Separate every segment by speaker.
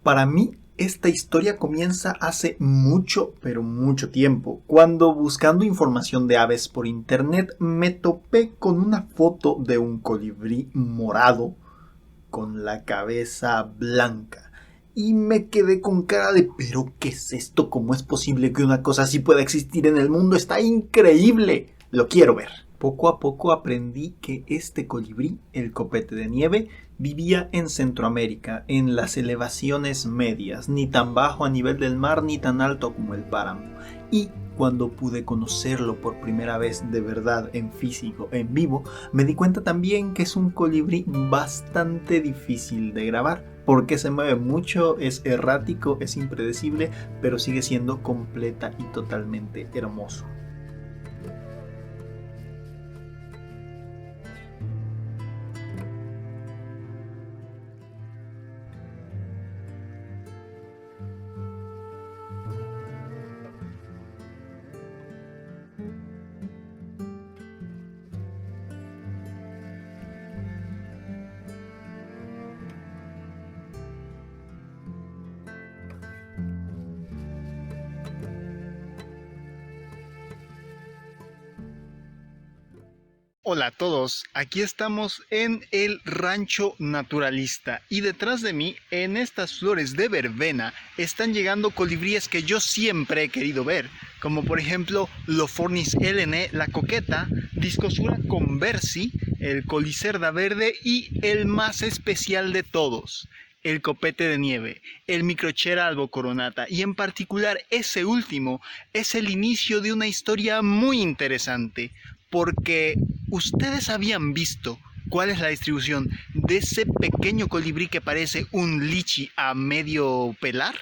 Speaker 1: Para mí, esta historia comienza hace mucho, pero mucho tiempo, cuando buscando información de aves por internet me topé con una foto de un colibrí morado con la cabeza blanca. Y me quedé con cara de ¿pero qué es esto? ¿Cómo es posible que una cosa así pueda existir en el mundo? ¡Está increíble! Lo quiero ver. Poco a poco aprendí que este colibrí, el copete de nieve, vivía en Centroamérica, en las elevaciones medias, ni tan bajo a nivel del mar ni tan alto como el páramo. Y cuando pude conocerlo por primera vez de verdad en físico, en vivo, me di cuenta también que es un colibrí bastante difícil de grabar, porque se mueve mucho, es errático, es impredecible, pero sigue siendo completa y totalmente hermoso.
Speaker 2: Hola a todos, aquí estamos en el Rancho Naturalista y detrás de mí, en estas flores de verbena, están llegando colibríes que yo siempre he querido ver, como por ejemplo Lophornis helene, la coqueta, Discosura conversi, el colicerda verde y el más especial de todos, el copete de nieve, el Microchera albocoronata, y en particular ese último es el inicio de una historia muy interesante, porque ¿ustedes habían visto cuál es la distribución de ese pequeño colibrí que parece un lichi a medio pelar?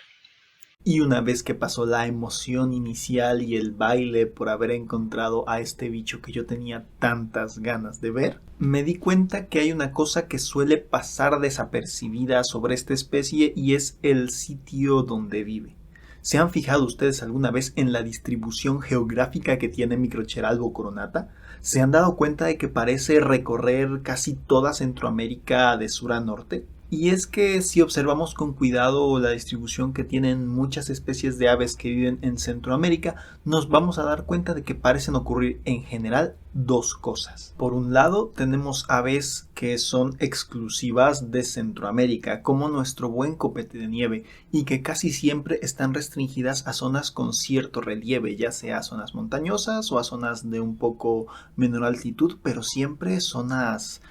Speaker 1: Y una vez que pasó la emoción inicial y el baile por haber encontrado a este bicho que yo tenía tantas ganas de ver, me di cuenta que hay una cosa que suele pasar desapercibida sobre esta especie y es el sitio donde vive. ¿Se han fijado ustedes alguna vez en la distribución geográfica que tiene Microchera albocoronata? ¿Se han dado cuenta de que parece recorrer casi toda Centroamérica de sur a norte? Y es que si observamos con cuidado la distribución que tienen muchas especies de aves que viven en Centroamérica, nos vamos a dar cuenta de que parecen ocurrir en general dos cosas. Por un lado, tenemos aves que son exclusivas de Centroamérica, como nuestro buen copete de nieve, y que casi siempre están restringidas a zonas con cierto relieve, ya sea a zonas montañosas o a zonas de un poco menor altitud, pero siempre zonas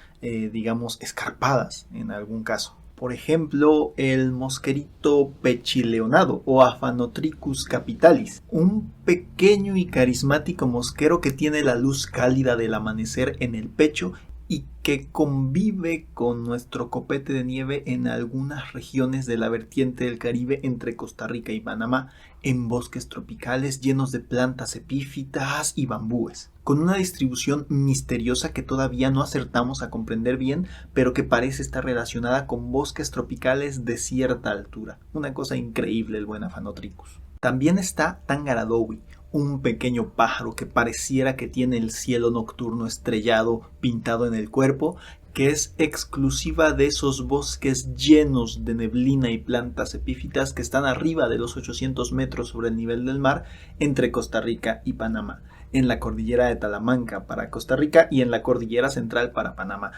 Speaker 1: digamos, escarpadas en algún caso. Por ejemplo, el mosquerito pechileonado o Aphanotricus capitalis, un pequeño y carismático mosquero que tiene la luz cálida del amanecer en el pecho y que convive con nuestro copete de nieve en algunas regiones de la vertiente del Caribe entre Costa Rica y Panamá, en bosques tropicales llenos de plantas epífitas y bambúes, con una distribución misteriosa que todavía no acertamos a comprender bien, pero que parece estar relacionada con bosques tropicales de cierta altura. Una cosa increíble el buen Aphanotricus. También está Tangaradowi, un pequeño pájaro que pareciera que tiene el cielo nocturno estrellado pintado en el cuerpo, que es exclusiva de esos bosques llenos de neblina y plantas epífitas que están arriba de los 800 metros sobre el nivel del mar entre Costa Rica y Panamá, en la cordillera de Talamanca para Costa Rica y en la cordillera central para Panamá,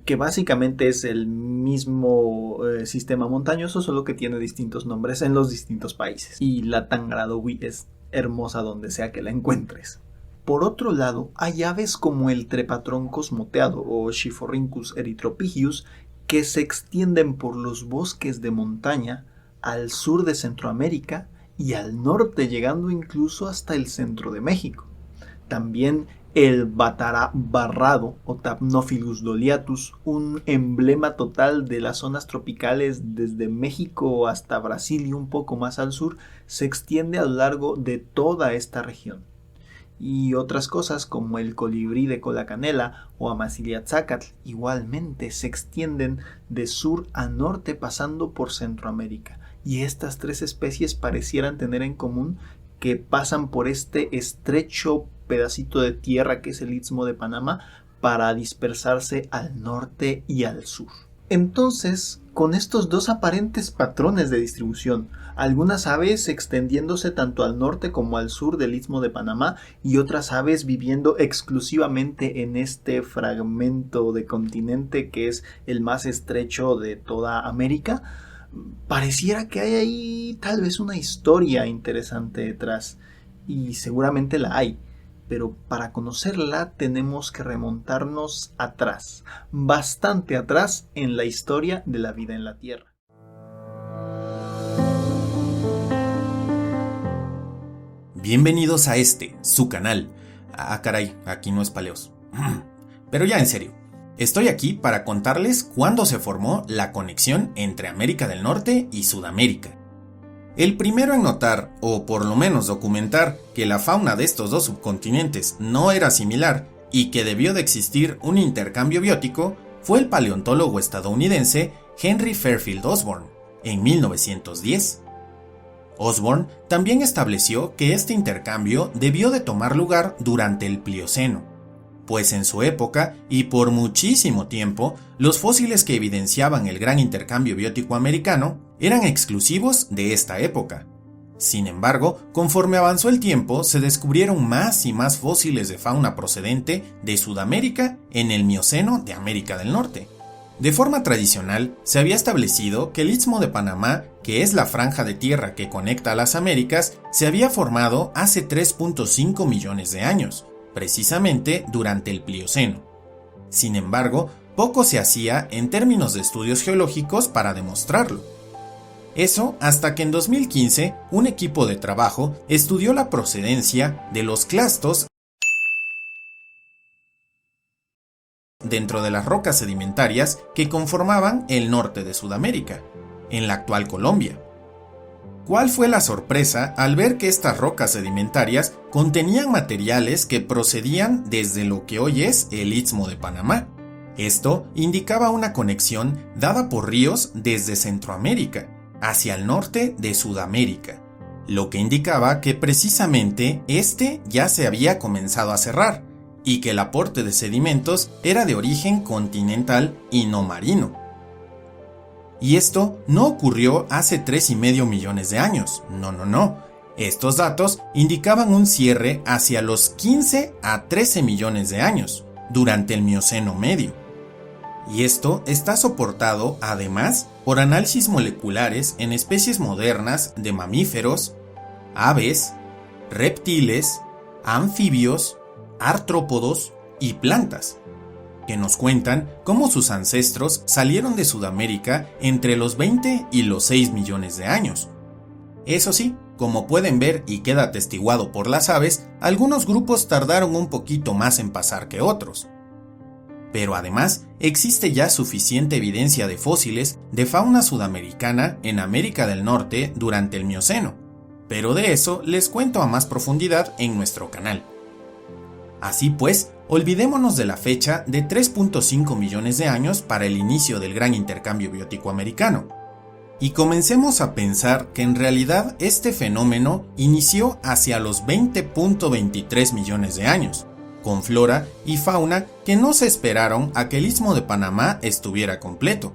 Speaker 1: que básicamente es el mismo sistema montañoso, solo que tiene distintos nombres en los distintos países. Y la Tangaradowi es hermosa donde sea que la encuentres. Por otro lado, hay aves como el trepatroncos moteado o Schizorhynchus erythropigius que se extienden por los bosques de montaña al sur de Centroamérica y al norte, llegando incluso hasta el centro de México. También el batará barrado o Thamnophilus doliatus, un emblema total de las zonas tropicales desde México hasta Brasil y un poco más al sur, se extiende a lo largo de toda esta región. Y otras cosas como el colibrí de cola canela o Amasiliatzakatl igualmente se extienden de sur a norte pasando por Centroamérica. Y estas tres especies parecieran tener en común que pasan por este estrecho pedacito de tierra que es el Istmo de Panamá para dispersarse al norte y al sur. Entonces, con estos dos aparentes patrones de distribución, algunas aves extendiéndose tanto al norte como al sur del Istmo de Panamá y otras aves viviendo exclusivamente en este fragmento de continente que es el más estrecho de toda América, pareciera que hay ahí tal vez una historia interesante detrás, y seguramente la hay. Pero para conocerla tenemos que remontarnos atrás, bastante atrás en la historia de la vida en la Tierra.
Speaker 3: Bienvenidos a su canal. Ah, caray, aquí no es Paleos. Pero ya en serio, estoy aquí para contarles cuándo se formó la conexión entre América del Norte y Sudamérica. El primero en notar, o por lo menos documentar, que la fauna de estos dos subcontinentes no era similar y que debió de existir un intercambio biótico, fue el paleontólogo estadounidense Henry Fairfield Osborn, en 1910. Osborn también estableció que este intercambio debió de tomar lugar durante el Plioceno, pues en su época y por muchísimo tiempo, los fósiles que evidenciaban el gran intercambio biótico americano eran exclusivos de esta época. Sin embargo, conforme avanzó el tiempo, se descubrieron más y más fósiles de fauna procedente de Sudamérica en el Mioceno de América del Norte. De forma tradicional, se había establecido que el Istmo de Panamá, que es la franja de tierra que conecta a las Américas, se había formado hace 3.5 millones de años, precisamente durante el Plioceno. Sin embargo, poco se hacía en términos de estudios geológicos para demostrarlo. Eso hasta que en 2015 un equipo de trabajo estudió la procedencia de los clastos dentro de las rocas sedimentarias que conformaban el norte de Sudamérica, en la actual Colombia. ¿Cuál fue la sorpresa al ver que estas rocas sedimentarias contenían materiales que procedían desde lo que hoy es el Istmo de Panamá? Esto indicaba una conexión dada por ríos desde Centroamérica hacia el norte de Sudamérica, lo que indicaba que precisamente este ya se había comenzado a cerrar y que el aporte de sedimentos era de origen continental y no marino. Y esto no ocurrió hace 3,5 millones de años, no. Estos datos indicaban un cierre hacia los 15 a 13 millones de años, durante el Mioceno medio. Y esto está soportado, además, por análisis moleculares en especies modernas de mamíferos, aves, reptiles, anfibios, artrópodos y plantas, que nos cuentan cómo sus ancestros salieron de Sudamérica entre los 20 y los 6 millones de años. Eso sí, como pueden ver y queda atestiguado por las aves, algunos grupos tardaron un poquito más en pasar que otros. Pero además, existe ya suficiente evidencia de fósiles de fauna sudamericana en América del Norte durante el Mioceno, pero de eso les cuento a más profundidad en nuestro canal. Así pues, olvidémonos de la fecha de 3.5 millones de años para el inicio del gran intercambio biótico americano, y comencemos a pensar que en realidad este fenómeno inició hacia los 20.23 millones de años, con flora y fauna que no se esperaron a que el Istmo de Panamá estuviera completo,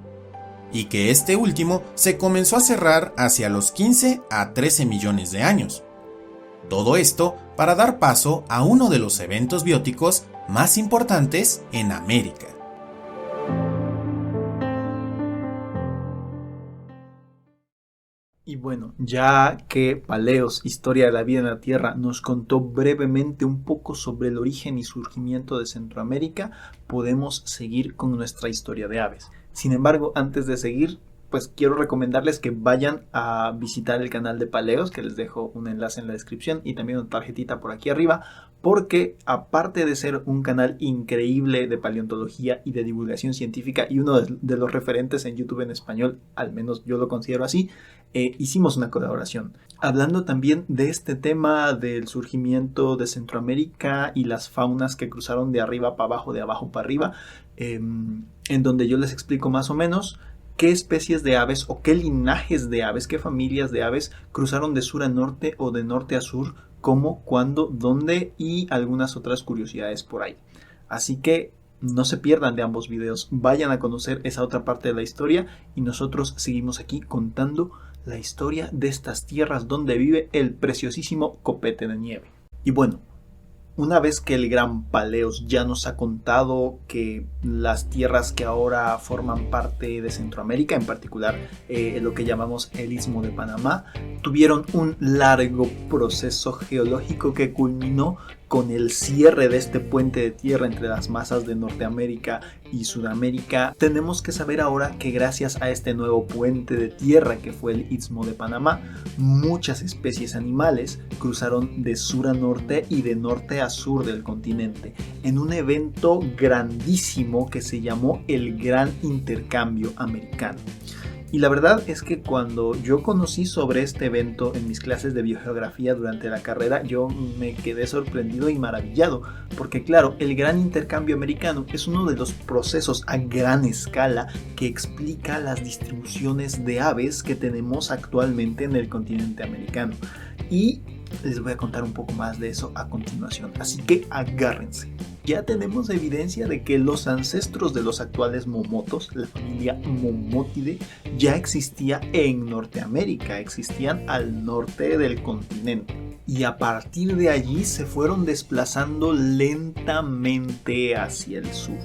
Speaker 3: y que este último se comenzó a cerrar hacia los 15 a 13 millones de años. Todo esto para dar paso a uno de los eventos bióticos más importantes en América.
Speaker 1: Y bueno, ya que Paleos, Historia de la Vida en la Tierra, nos contó brevemente un poco sobre el origen y surgimiento de Centroamérica, podemos seguir con nuestra historia de aves. Sin embargo, antes de seguir, pues quiero recomendarles que vayan a visitar el canal de Paleos, que les dejo un enlace en la descripción y también una tarjetita por aquí arriba, porque aparte de ser un canal increíble de paleontología y de divulgación científica y uno de los referentes en YouTube en español, al menos yo lo considero así, hicimos una colaboración. Hablando también de este tema del surgimiento de Centroamérica y las faunas que cruzaron de arriba para abajo, de abajo para arriba, en donde yo les explico más o menos qué especies de aves o qué linajes de aves, qué familias de aves cruzaron de sur a norte o de norte a sur, cómo, cuándo, dónde y algunas otras curiosidades por ahí. Así que No se pierdan de ambos videos, vayan a conocer esa otra parte de la historia y nosotros seguimos aquí contando la historia de estas tierras donde vive el preciosísimo copete de nieve. Y bueno, una vez que el gran Paleos ya nos ha contado que las tierras que ahora forman parte de Centroamérica, en particular lo que llamamos el Istmo de Panamá, tuvieron un largo proceso geológico que culminó con el cierre de este puente de tierra entre las masas de Norteamérica y Sudamérica. Tenemos que saber ahora que gracias a este nuevo puente de tierra que fue el Istmo de Panamá, muchas especies animales cruzaron de sur a norte y de norte a sur del continente en un evento grandísimo que se llamó el Gran Intercambio Americano. Y la verdad es que cuando yo conocí sobre este evento en mis clases de biogeografía durante la carrera, yo me quedé sorprendido y maravillado, porque claro, el Gran Intercambio Americano es uno de los procesos a gran escala que explica las distribuciones de aves que tenemos actualmente en el continente americano. Y les voy a contar un poco más de eso a continuación, así que agárrense. Ya tenemos evidencia de que los ancestros de los actuales momotos, la familia Momotidae, ya existía en Norteamérica, existían al norte del continente. Y a partir de allí se fueron desplazando lentamente hacia el sur,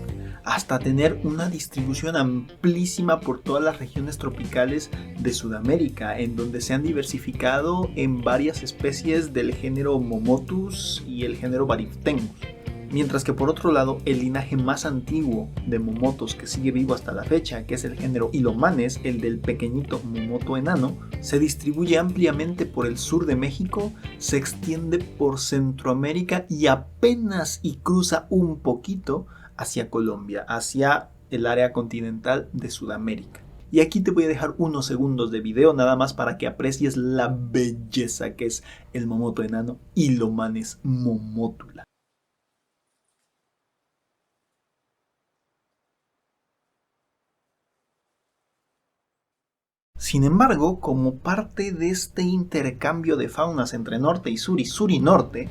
Speaker 1: hasta tener una distribución amplísima por todas las regiones tropicales de Sudamérica, en donde se han diversificado en varias especies del género Momotus y el género Baryptenus. Mientras que por otro lado, el linaje más antiguo de momotos que sigue vivo hasta la fecha, que es el género Ilomanes, el del pequeñito momoto enano, se distribuye ampliamente por el sur de México, se extiende por Centroamérica y apenas cruza un poquito hacia Colombia, hacia el área continental de Sudamérica. Y aquí te voy a dejar unos segundos de video nada más para que aprecies la belleza que es el momoto enano Ilomanes momotula. Sin embargo, como parte de este intercambio de faunas entre norte y sur y norte,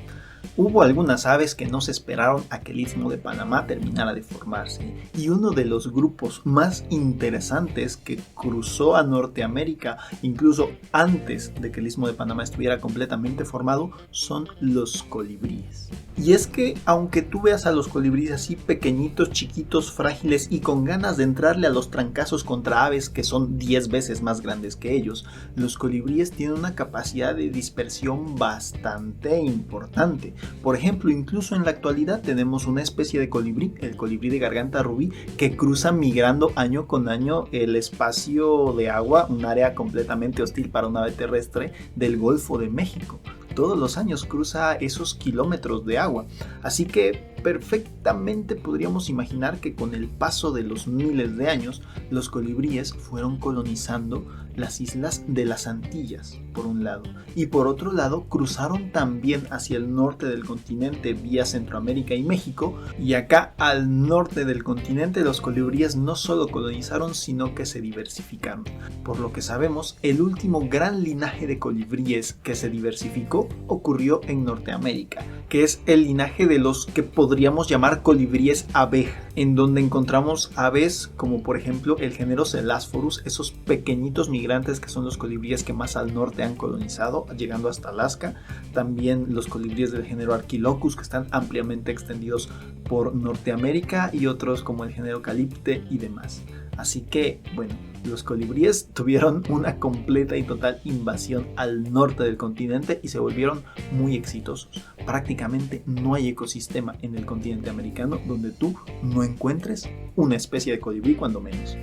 Speaker 1: hubo algunas aves que no se esperaron a que el Istmo de Panamá terminara de formarse, y uno de los grupos más interesantes que cruzó a Norteamérica incluso antes de que el Istmo de Panamá estuviera completamente formado son los colibríes. Y es que aunque tú veas a los colibríes así pequeñitos, chiquitos, frágiles y con ganas de entrarle a los trancazos contra aves que son 10 veces más grandes que ellos, los colibríes tienen una capacidad de dispersión bastante importante. Por ejemplo, incluso en la actualidad tenemos una especie de colibrí, el colibrí de garganta rubí, que cruza migrando año con año el espacio de agua, un área completamente hostil para un ave terrestre del Golfo de México. Todos los años cruza esos kilómetros de agua, así que perfectamente podríamos imaginar que con el paso de los miles de años, los colibríes fueron colonizando las islas de las Antillas, por un lado, y por otro lado cruzaron también hacia el norte del continente vía Centroamérica y México, y acá al norte del continente los colibríes no solo colonizaron, sino que se diversificaron. Por lo que sabemos, el último gran linaje de colibríes que se diversificó ocurrió en Norteamérica, que es el linaje de los que podríamos llamar colibríes abeja, en donde encontramos aves como por ejemplo el género Celasphorus, esos pequeñitos migrantes que son los colibríes que más al norte han colonizado, llegando hasta Alaska. También los colibríes del género Archilochus, que están ampliamente extendidos por Norteamérica, y otros como el género Calipte y demás. Así que, bueno, los colibríes tuvieron una completa y total invasión al norte del continente y se volvieron muy exitosos. Prácticamente no hay ecosistema en el continente americano donde tú no encuentres una especie de colibrí, cuando menos.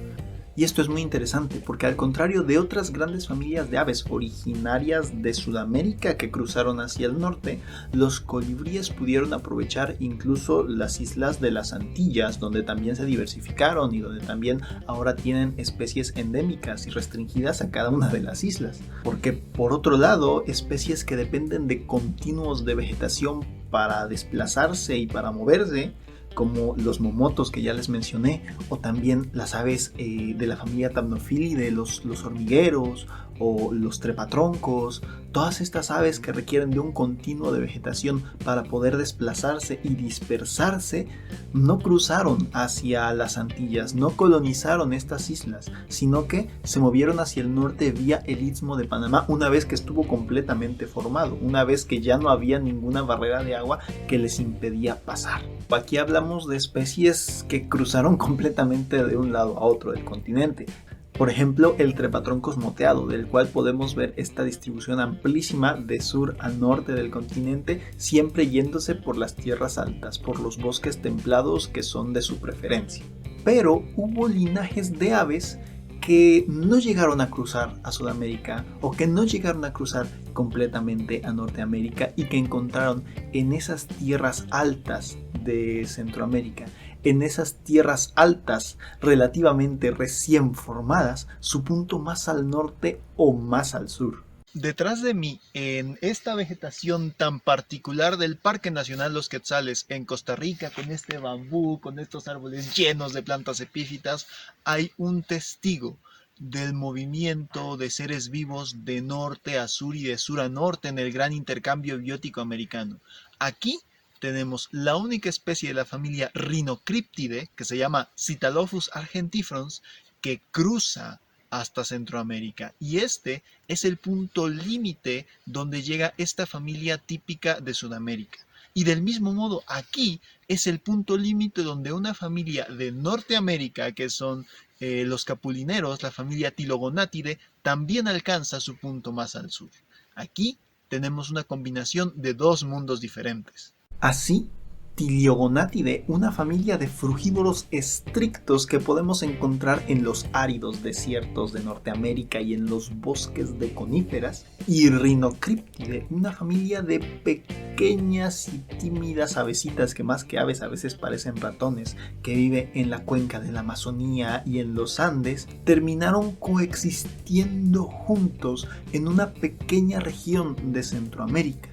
Speaker 1: Y esto es muy interesante porque, al contrario de otras grandes familias de aves originarias de Sudamérica que cruzaron hacia el norte, los colibríes pudieron aprovechar incluso las islas de las Antillas, donde también se diversificaron y donde también ahora tienen especies endémicas y restringidas a cada una de las islas. Porque por otro lado, especies que dependen de continuos de vegetación para desplazarse y para moverse, como los momotos que ya les mencioné, o también las aves de la familia Thamnophilidae, los hormigueros, o los trepatroncos, todas estas aves que requieren de un continuo de vegetación para poder desplazarse y dispersarse, no cruzaron hacia las Antillas, no colonizaron estas islas, sino que se movieron hacia el norte vía el Istmo de Panamá una vez que estuvo completamente formado, una vez que ya no había ninguna barrera de agua que les impedía pasar. Aquí hablamos de especies que cruzaron completamente de un lado a otro del continente. Por ejemplo, el trepatroncos moteado, del cual podemos ver esta distribución amplísima de sur a norte del continente, siempre yéndose por las tierras altas, por los bosques templados que son de su preferencia. Pero hubo linajes de aves que no llegaron a cruzar a Sudamérica o que no llegaron a cruzar completamente a Norteamérica y que encontraron en esas tierras altas de Centroamérica, en esas tierras altas relativamente recién formadas, su punto más al norte o más al sur.
Speaker 2: Detrás de mí, en esta vegetación tan particular del Parque Nacional Los Quetzales en Costa Rica, con este bambú, con estos árboles llenos de plantas epífitas, hay un testigo del movimiento de seres vivos de norte a sur y de sur a norte en el gran intercambio biótico americano. Aquí tenemos la única especie de la familia Rhinocryptide, que se llama Cytalophus argentifrons, que cruza hasta Centroamérica, y este es el punto límite donde llega esta familia típica de Sudamérica. Y del mismo modo, aquí es el punto límite donde una familia de Norteamérica, que son los capulineros, la familia Tylogonatidae, también alcanza su punto más al sur. Aquí tenemos una combinación de dos mundos diferentes.
Speaker 1: Así, Tylogonatidae, una familia de frugívoros estrictos que podemos encontrar en los áridos desiertos de Norteamérica y en los bosques de coníferas, y Rhinocryptide, una familia de pequeñas y tímidas avecitas que más que aves a veces parecen ratones, que vive en la cuenca de la Amazonía y en los Andes, terminaron coexistiendo juntos en una pequeña región de Centroamérica.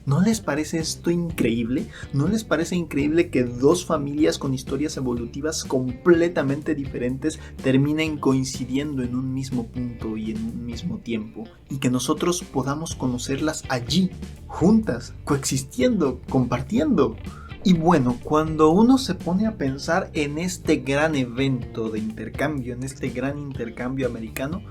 Speaker 1: ¿No les parece esto increíble? ¿No les parece increíble que dos familias con historias evolutivas completamente diferentes terminen coincidiendo en un mismo punto y en un mismo tiempo? Y que nosotros podamos conocerlas allí, juntas, coexistiendo, compartiendo. Y bueno, cuando uno se pone a pensar en este gran evento de intercambio, en este gran intercambio americano,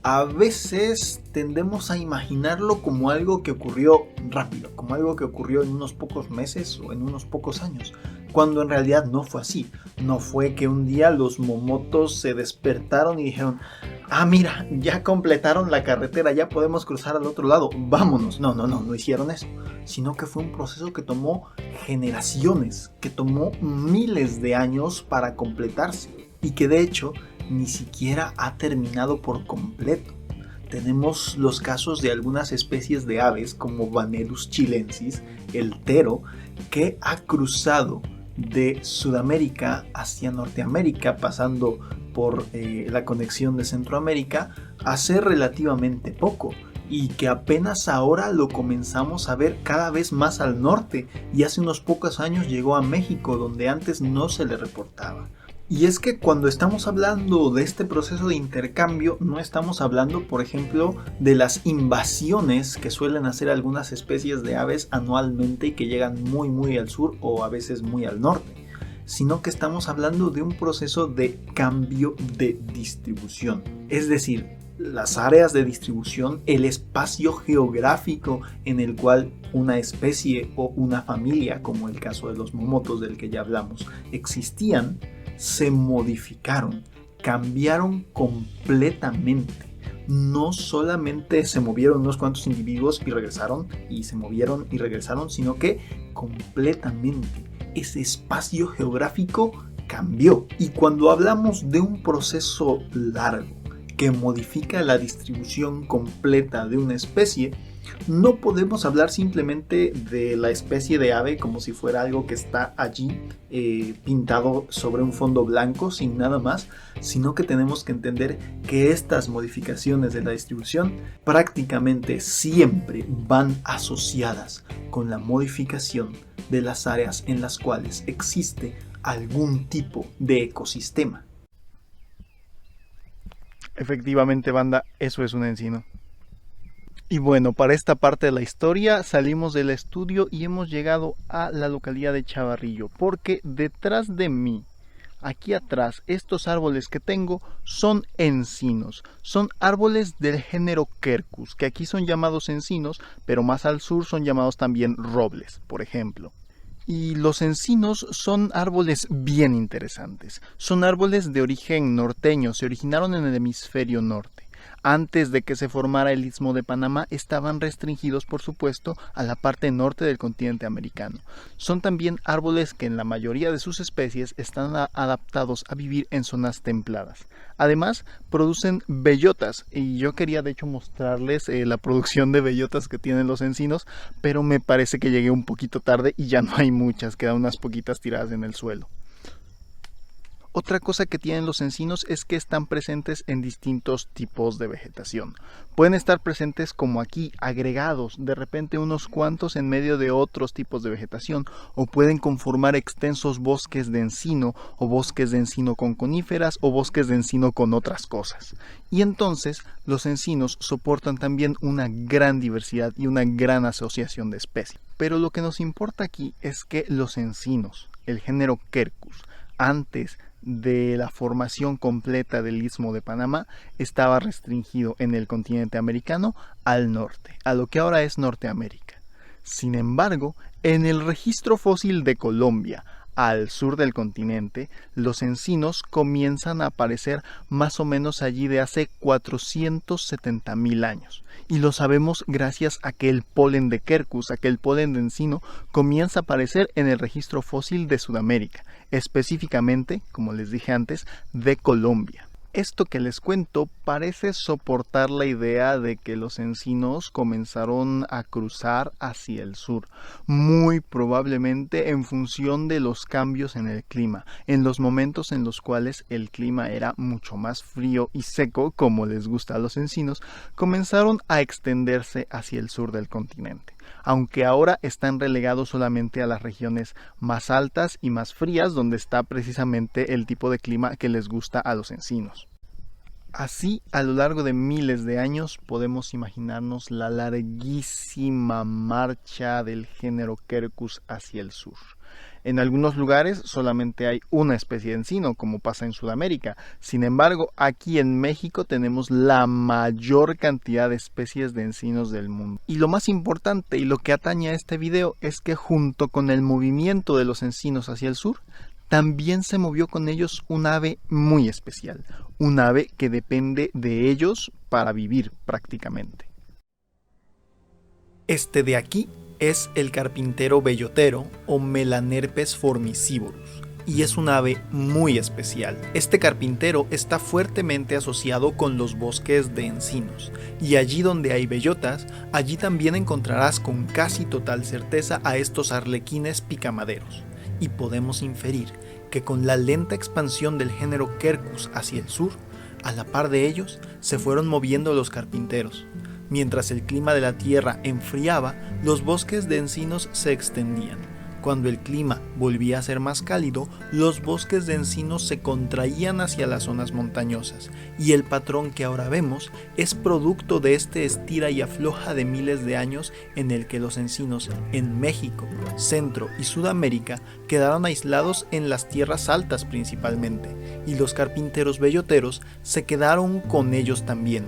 Speaker 1: a veces tendemos a imaginarlo como algo que ocurrió rápido, como algo que ocurrió en unos pocos meses o en unos pocos años, cuando en realidad no fue así. No fue que un día los momotos se despertaron y dijeron: ah, mira, ya completaron la carretera, ya podemos cruzar al otro lado, vámonos. No hicieron eso, sino que fue un proceso que tomó generaciones, que tomó miles de años para completarse y que de hecho ni siquiera ha terminado por completo. Tenemos los casos de algunas especies de aves como Vanellus chilensis, el tero, que ha cruzado de Sudamérica hacia Norteamérica, pasando por la conexión de Centroamérica, hace relativamente poco, y que apenas ahora lo comenzamos a ver cada vez más al norte, y hace unos pocos años llegó a México, donde antes no se le reportaba. Y es que cuando estamos hablando de este proceso de intercambio, no estamos hablando, por ejemplo, de las invasiones que suelen hacer algunas especies de aves anualmente y que llegan muy al sur o a veces muy al norte, sino que estamos hablando de un proceso de cambio de distribución. Es decir, las áreas de distribución, el espacio geográfico en el cual una especie o una familia, como el caso de los momotos del que ya hablamos, existían, se modificaron, cambiaron completamente. No solamente se movieron unos cuantos individuos y regresaron, y se movieron y regresaron, sino que completamente ese espacio geográfico cambió. Y cuando hablamos de un proceso largo que modifica la distribución completa de una especie, no podemos hablar simplemente de la especie de ave como si fuera algo que está allí pintado sobre un fondo blanco sin nada más, sino que tenemos que entender que estas modificaciones de la distribución prácticamente siempre van asociadas con la modificación de las áreas en las cuales existe algún tipo de ecosistema.
Speaker 2: Efectivamente, banda, eso es un encino. Y bueno, para esta parte de la historia salimos del estudio y hemos llegado a la localidad de Chavarrillo, porque detrás de mí, aquí atrás, estos árboles que tengo son encinos. Son árboles del género Quercus, que aquí son llamados encinos, pero más al sur son llamados también robles, por ejemplo. Y los encinos son árboles bien interesantes. Son árboles de origen norteño, se originaron en el hemisferio norte. Antes de que se formara el Istmo de Panamá, estaban restringidos, por supuesto, a la parte norte del continente americano. Son también árboles que en la mayoría de sus especies están adaptados a vivir en zonas templadas. Además, producen bellotas, y yo quería de hecho mostrarles la producción de bellotas que tienen los encinos, pero me parece que llegué un poquito tarde y ya no hay muchas, quedan unas poquitas tiradas en el suelo. Otra cosa que tienen los encinos es que están presentes en distintos tipos de vegetación. Pueden estar presentes como aquí, agregados, de repente unos cuantos en medio de otros tipos de vegetación, o pueden conformar extensos bosques de encino, o bosques de encino con coníferas, o bosques de encino con otras cosas. Y entonces, los encinos soportan también una gran diversidad y una gran asociación de especies. Pero lo que nos importa aquí es que los encinos, el género Quercus, antes de la formación completa del Istmo de Panamá, estaba restringido en el continente americano al norte, a lo que ahora es Norteamérica. Sin embargo, en el registro fósil de Colombia, al sur del continente, los encinos comienzan a aparecer más o menos allí de hace 470.000 años. Y lo sabemos gracias a que el polen de Quercus, aquel polen de encino, comienza a aparecer en el registro fósil de Sudamérica, específicamente, como les dije antes, de Colombia. Esto que les cuento parece soportar la idea de que los encinos comenzaron a cruzar hacia el sur, muy probablemente en función de los cambios en el clima, en los momentos en los cuales el clima era mucho más frío y seco, como les gusta a los encinos, comenzaron a extenderse hacia el sur del continente, aunque ahora están relegados solamente a las regiones más altas y más frías, donde está precisamente el tipo de clima que les gusta a los encinos. Así, a lo largo de miles de años, podemos imaginarnos la larguísima marcha del género Quercus hacia el sur. En algunos lugares solamente hay una especie de encino, como pasa en Sudamérica. Sin embargo, aquí en México tenemos la mayor cantidad de especies de encinos del mundo. Y lo más importante y lo que atañe a este video es que junto con el movimiento de los encinos hacia el sur, también se movió con ellos un ave muy especial, un ave que depende de ellos para vivir prácticamente. Este de aquí es el carpintero bellotero o Melanerpes formicivorus, y es un ave muy especial. Este carpintero está fuertemente asociado con los bosques de encinos, y allí donde hay bellotas, allí también encontrarás con casi total certeza a estos arlequines picamaderos. Y podemos inferir que con la lenta expansión del género Quercus hacia el sur, a la par de ellos se fueron moviendo los carpinteros. Mientras el clima de la tierra enfriaba, los bosques de encinos se extendían. Cuando el clima volvía a ser más cálido, los bosques de encinos se contraían hacia las zonas montañosas, y el patrón que ahora vemos es producto de este estira y afloja de miles de años en el que los encinos en México, Centro y Sudamérica quedaron aislados en las tierras altas principalmente, y los carpinteros belloteros se quedaron con ellos también,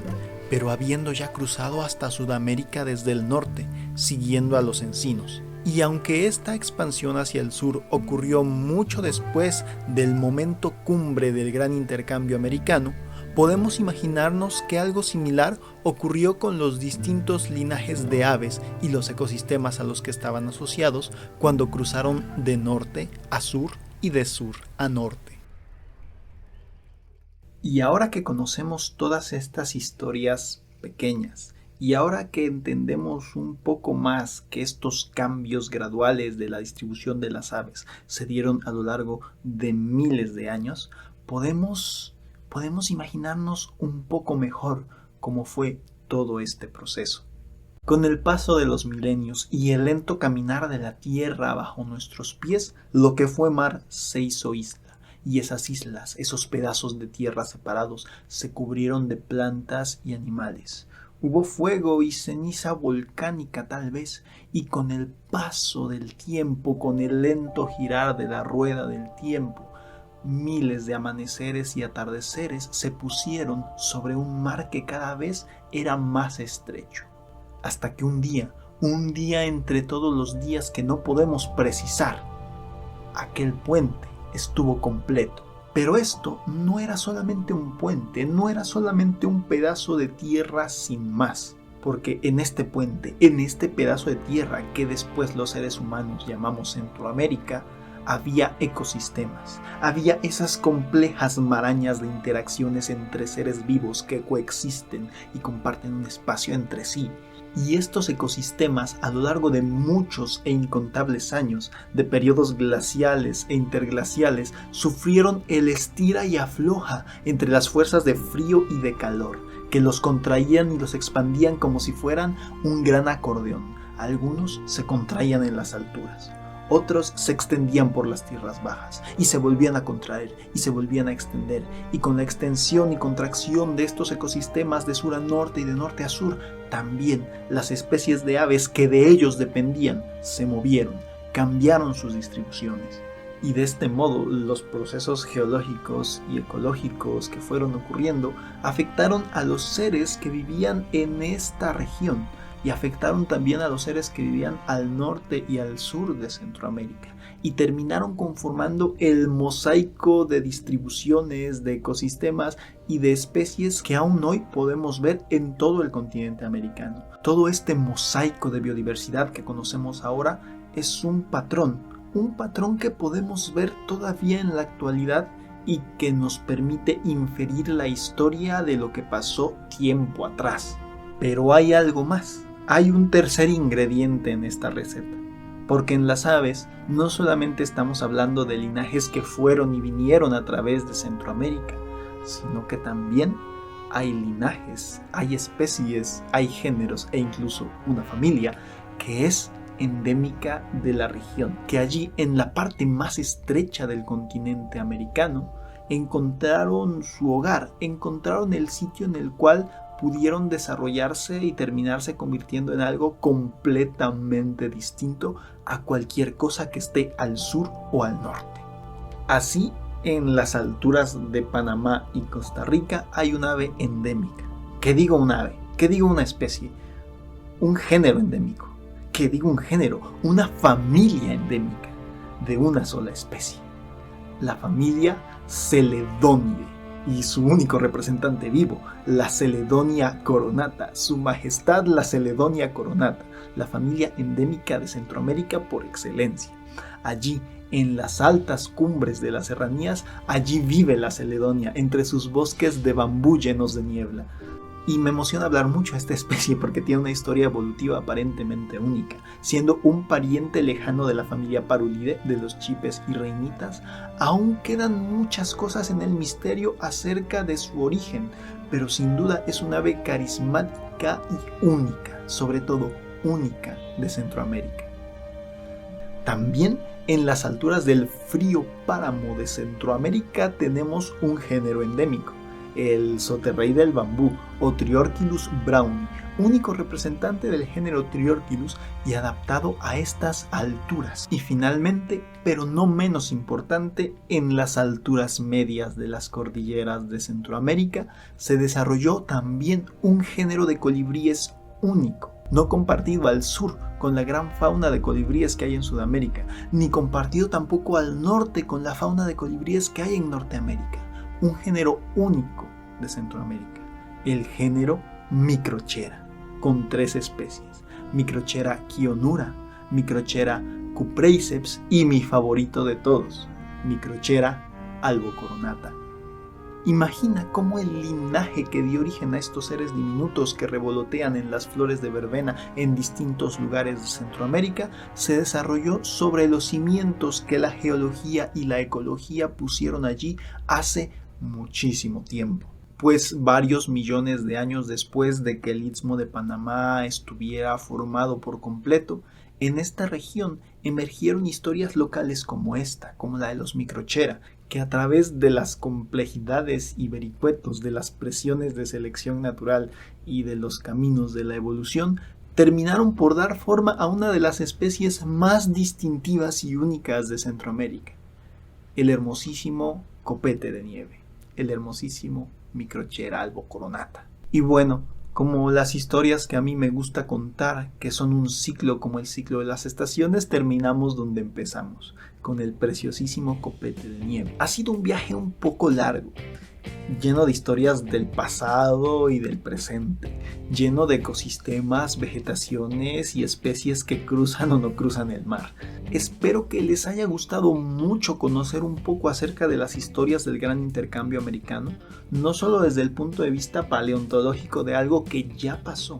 Speaker 2: pero habiendo ya cruzado hasta Sudamérica desde el norte, siguiendo a los encinos. Y aunque esta expansión hacia el sur ocurrió mucho después del momento cumbre del gran intercambio americano, podemos imaginarnos que algo similar ocurrió con los distintos linajes de aves y los ecosistemas a los que estaban asociados cuando cruzaron de norte a sur y de sur a norte.
Speaker 1: Y ahora que conocemos todas estas historias pequeñas, y ahora que entendemos un poco más que estos cambios graduales de la distribución de las aves se dieron a lo largo de miles de años, podemos imaginarnos un poco mejor cómo fue todo este proceso. Con el paso de los milenios y el lento caminar de la tierra bajo nuestros pies, lo que fue mar se hizo isla. Y esas islas, esos pedazos de tierra separados, se cubrieron de plantas y animales. Hubo fuego y ceniza volcánica tal vez, y con el paso del tiempo, con el lento girar de la rueda del tiempo, miles de amaneceres y atardeceres se pusieron sobre un mar que cada vez era más estrecho. Hasta que un día entre todos los días que no podemos precisar, aquel puente estuvo completo. Pero esto no era solamente un puente, no era solamente un pedazo de tierra sin más. Porque en este puente, en este pedazo de tierra que después los seres humanos llamamos Centroamérica, había ecosistemas, había esas complejas marañas de interacciones entre seres vivos que coexisten y comparten un espacio entre sí. Y estos ecosistemas, a lo largo de muchos e incontables años, de periodos glaciales e interglaciales, sufrieron el estira y afloja entre las fuerzas de frío y de calor, que los contraían y los expandían como si fueran un gran acordeón. Algunos se contraían en las alturas, otros se extendían por las tierras bajas y se volvían a contraer y se volvían a extender, y con la extensión y contracción de estos ecosistemas de sur a norte y de norte a sur, también las especies de aves que de ellos dependían se movieron, cambiaron sus distribuciones. Y de este modo los procesos geológicos y ecológicos que fueron ocurriendo afectaron a los seres que vivían en esta región, y afectaron también a los seres que vivían al norte y al sur de Centroamérica, y terminaron conformando el mosaico de distribuciones, de ecosistemas y de especies que aún hoy podemos ver en todo el continente americano. Todo este mosaico de biodiversidad que conocemos ahora es un patrón que podemos ver todavía en la actualidad y que nos permite inferir la historia de lo que pasó tiempo atrás. Pero hay algo más. Hay un tercer ingrediente en esta receta, porque en las aves no solamente estamos hablando de linajes que fueron y vinieron a través de Centroamérica, sino que también hay linajes, hay especies, hay géneros e incluso una familia que es endémica de la región, que allí en la parte más estrecha del continente americano encontraron su hogar, encontraron el sitio en el cual pudieron desarrollarse y terminarse convirtiendo en algo completamente distinto a cualquier cosa que esté al sur o al norte. Así, en las alturas de Panamá y Costa Rica hay un ave endémica. ¿Qué digo un ave? ¿Qué digo una especie? Un género endémico. ¿Qué digo un género? Una familia endémica de una sola especie. La familia Celedonidae. Y su único representante vivo, la Celedonia coronata, su majestad la Celedonia coronata, la familia endémica de Centroamérica por excelencia. Allí, en las altas cumbres de las serranías, allí vive la Celedonia, entre sus bosques de bambú llenos de niebla. Y me emociona hablar mucho de esta especie porque tiene una historia evolutiva aparentemente única. Siendo un pariente lejano de la familia Parulidae, de los chipes y reinitas, aún quedan muchas cosas en el misterio acerca de su origen, pero sin duda es un ave carismática y única, sobre todo única de Centroamérica. También en las alturas del frío páramo de Centroamérica tenemos un género endémico, el soterrey del bambú o Triorchilus browni, único representante del género Triorchilus y adaptado a estas alturas. Y finalmente, pero no menos importante, en las alturas medias de las cordilleras de Centroamérica se desarrolló también un género de colibríes único, no compartido al sur con la gran fauna de colibríes que hay en Sudamérica, ni compartido tampoco al norte con la fauna de colibríes que hay en Norteamérica. Un género único de Centroamérica, el género Microchera, con 3 especies: Microchera kionura, Microchera cupreiceps y mi favorito de todos, Microchera albocoronata. Imagina cómo el linaje que dio origen a estos seres diminutos que revolotean en las flores de verbena en distintos lugares de Centroamérica se desarrolló sobre los cimientos que la geología y la ecología pusieron allí hace muchísimo tiempo. Pues varios millones de años después de que el Istmo de Panamá estuviera formado por completo, en esta región emergieron historias locales como esta, como la de los Microchera, que a través de las complejidades y vericuetos de las presiones de selección natural y de los caminos de la evolución, terminaron por dar forma a una de las especies más distintivas y únicas de Centroamérica, el hermosísimo copete de nieve, el hermosísimo Microchera albocoronata. Y bueno, como las historias que a mí me gusta contar, que son un ciclo como el ciclo de las estaciones, terminamos donde empezamos, con el preciosísimo copete de nieve. Ha sido un viaje un poco largo, lleno de historias del pasado y del presente, lleno de ecosistemas, vegetaciones y especies que cruzan o no cruzan el mar. Espero que les haya gustado mucho conocer un poco acerca de las historias del gran intercambio americano, no solo desde el punto de vista paleontológico de algo que ya pasó,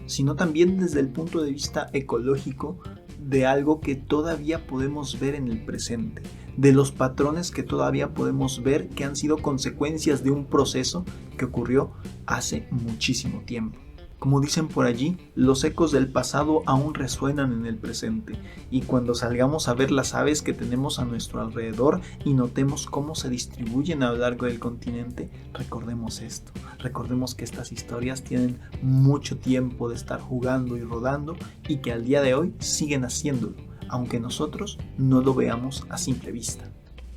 Speaker 1: sino también desde el punto de vista ecológico de algo que todavía podemos ver en el presente, de los patrones que todavía podemos ver que han sido consecuencias de un proceso que ocurrió hace muchísimo tiempo. Como dicen por allí, los ecos del pasado aún resuenan en el presente, y cuando salgamos a ver las aves que tenemos a nuestro alrededor y notemos cómo se distribuyen a lo largo del continente, recordemos esto, recordemos que estas historias tienen mucho tiempo de estar jugando y rodando y que al día de hoy siguen haciéndolo, aunque nosotros no lo veamos a simple vista.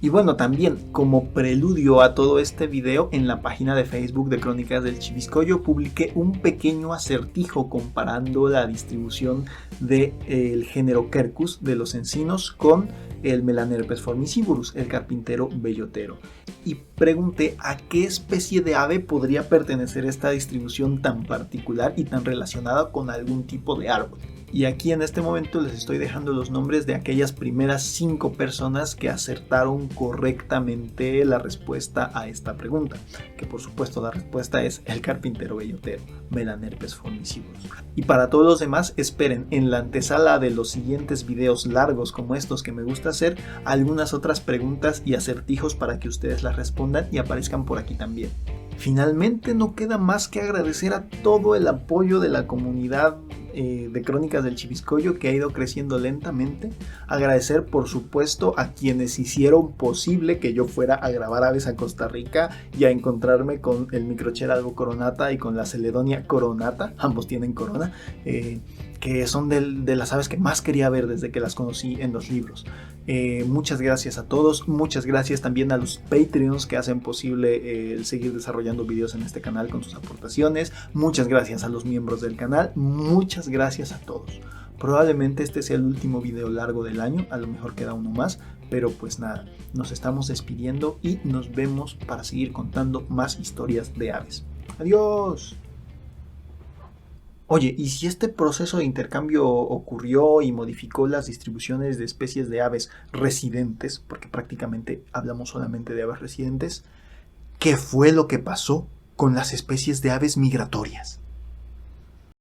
Speaker 1: Y bueno, también como preludio a todo este video, en la página de Facebook de Crónicas del Chiviscoyo publiqué un pequeño acertijo comparando la distribución del género Quercus de los encinos con el Melanerpes formicivorus, el carpintero bellotero. Y pregunté a qué especie de ave podría pertenecer esta distribución tan particular y tan relacionada con algún tipo de árbol. Y aquí en este momento les estoy dejando los nombres de aquellas primeras 5 personas que acertaron correctamente la respuesta a esta pregunta. Que por supuesto la respuesta es el carpintero bellotero, Melanerpes formicivorus. Y para todos los demás, esperen en la antesala de los siguientes videos largos como estos que me gusta hacer, algunas otras preguntas y acertijos para que ustedes las respondan y aparezcan por aquí también. Finalmente no queda más que agradecer a todo el apoyo de la comunidad de Crónicas del Chiviscoyo, que ha ido creciendo lentamente. Agradecer por supuesto a quienes hicieron posible que yo fuera a grabar aves a Costa Rica y a encontrarme con el Microchera albocoronata y con la Celedonia coronata, ambos tienen corona, que son de las aves que más quería ver desde que las conocí en los libros. Muchas gracias a todos, muchas gracias también a los Patreons que hacen posible el seguir desarrollando videos en este canal con sus aportaciones. Muchas gracias a los miembros del canal, muchas gracias a todos. Probablemente este sea el último video largo del año, a lo mejor queda uno más, pero pues nada, nos estamos despidiendo y nos vemos para seguir contando más historias de aves. ¡Adiós! Oye, ¿y si este proceso de intercambio ocurrió y modificó las distribuciones de especies de aves residentes, porque prácticamente hablamos solamente de aves residentes, qué fue lo que pasó con las especies de aves migratorias?